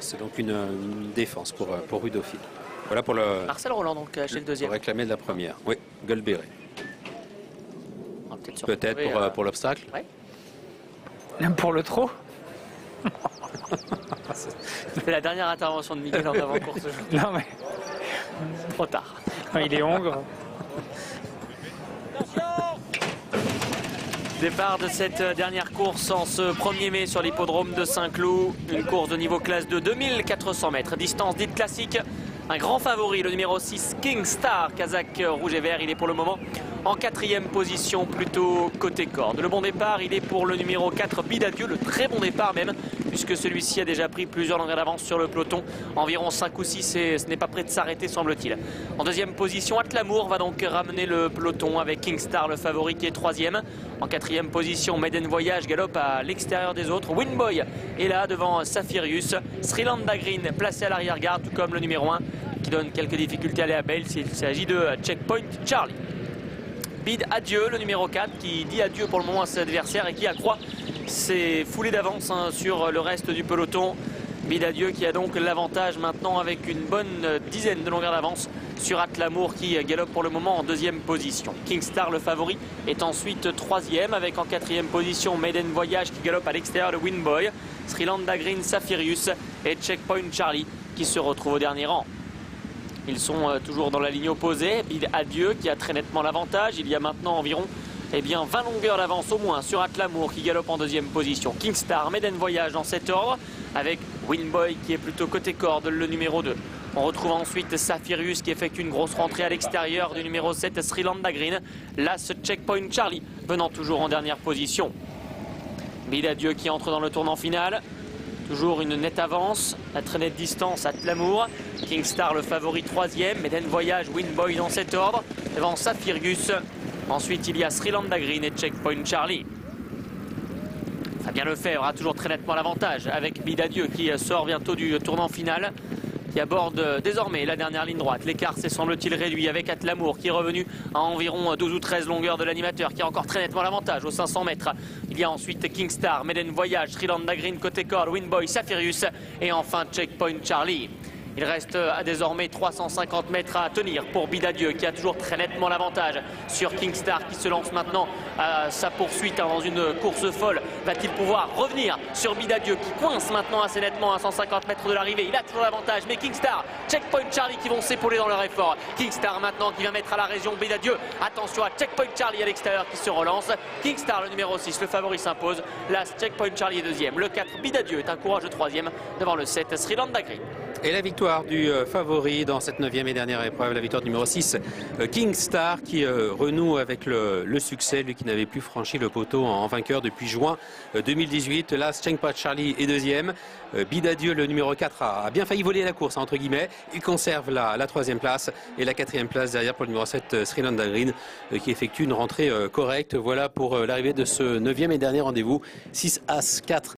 C'est donc une défense pour Rudolphy. Voilà pour le... Marcel Roland, donc, chez le deuxième. Pour réclamer de la première. Oui, Golberet. Peut-être pour l'obstacle. Ouais. Pour le trot. C'est la dernière intervention de Miguel en avant-course. Non mais Trop tard. il est hongre. Départ de cette dernière course en ce 1er mai sur l'hippodrome de Saint-Cloud. Une course de niveau classe de 2400 mètres. Distance dite classique. Un grand favori, le numéro 6, King Star, Kazakh rouge et vert. Il est pour le moment en 4e position, plutôt côté corde. Le bon départ, il est pour le numéro 4, Bidadieu, le très bon départ même, puisque celui-ci a déjà pris plusieurs longueurs d'avance sur le peloton. Environ 5 ou 6, et ce n'est pas prêt de s'arrêter, semble-t-il. En 2e position, Atlamour va donc ramener le peloton avec King Star, le favori, qui est 3e. En 4e position, Maiden Voyage galope à l'extérieur des autres. Winboy est là devant Saphirius. Sri Lanka Green placé à l'arrière-garde, tout comme le numéro 1 qui donne quelques difficultés à aller à Bale. Il s'agit de Checkpoint Charlie. Bid Adieu, le numéro 4, qui dit adieu pour le moment à ses adversaires et qui accroît ses foulées d'avance sur le reste du peloton. Bid Adieu qui a donc l'avantage maintenant avec une bonne dizaine de longueurs d'avance sur Atlamour qui galope pour le moment en 2e position. King Star, le favori, est ensuite 3e avec en 4e position Maiden Voyage qui galope à l'extérieur de Winboy, Sri Lanka Green, Saphirius et Checkpoint Charlie qui se retrouve au dernier rang. Ils sont toujours dans la ligne opposée. Bid Adieu qui a très nettement l'avantage. Il y a maintenant environ 20 longueurs d'avance au moins sur Atlamour qui galope en 2e position. King Star, Maiden Voyage dans cet ordre avec Winboy qui est plutôt côté corde, le numéro 2. On retrouve ensuite Saphirius qui effectue une grosse rentrée à l'extérieur du numéro 7, Sri Lanka Green. Là, ce Checkpoint Charlie venant toujours en dernière position. Bid Adieu qui entre dans le tournant final. Toujours une nette avance, à très nette distance, Atlamour. King Star, le favori, 3e. Maiden Voyage, Winboy dans cet ordre. Devant Saphirius. Ensuite, il y a Sri Lanka Green et Checkpoint Charlie. Fabien Lefebvre a toujours très nettement l'avantage avec Bid Adieu qui sort bientôt du tournant final, qui aborde désormais la dernière ligne droite. L'écart s'est semble-t-il réduit avec Atlamour qui est revenu à environ 12 ou 13 longueurs de l'animateur, qui a encore très nettement l'avantage aux 500 mètres. Il y a ensuite King Star, Maiden Voyage, Sri Lanka Green côté corde, Winboy, Saphirius et enfin Checkpoint Charlie. Il reste à désormais 350 mètres à tenir pour Bid Adieu qui a toujours très nettement l'avantage sur King Star qui se lance maintenant à sa poursuite dans une course folle. Va-t-il pouvoir revenir sur Bid Adieu qui coince maintenant assez nettement à 150 mètres de l'arrivée? Il a toujours l'avantage, mais King Star, Checkpoint Charlie qui vont s'épauler dans leur effort. King Star maintenant qui va mettre à la région Bid Adieu. Attention à Checkpoint Charlie à l'extérieur qui se relance. King Star, le numéro 6, le favori s'impose. Là, Checkpoint Charlie est 2e. Le 4, Bid Adieu est un courageux 3e devant le 7, Sri Lanka Green. Et la victoire du favori dans cette 9e et dernière épreuve, la victoire du numéro 6, King Star, qui renoue avec le succès, lui qui n'avait plus franchi le poteau en vainqueur depuis juin 2018. Là, Checkpoint Charlie est 2e. Bid Adieu, le numéro 4, a bien failli voler la course, entre guillemets. Il conserve la 3e place et la 4e place derrière pour le numéro 7, Sri Lanka Green, qui effectue une rentrée correcte. Voilà pour l'arrivée de ce 9e et dernier rendez-vous. 6 As 4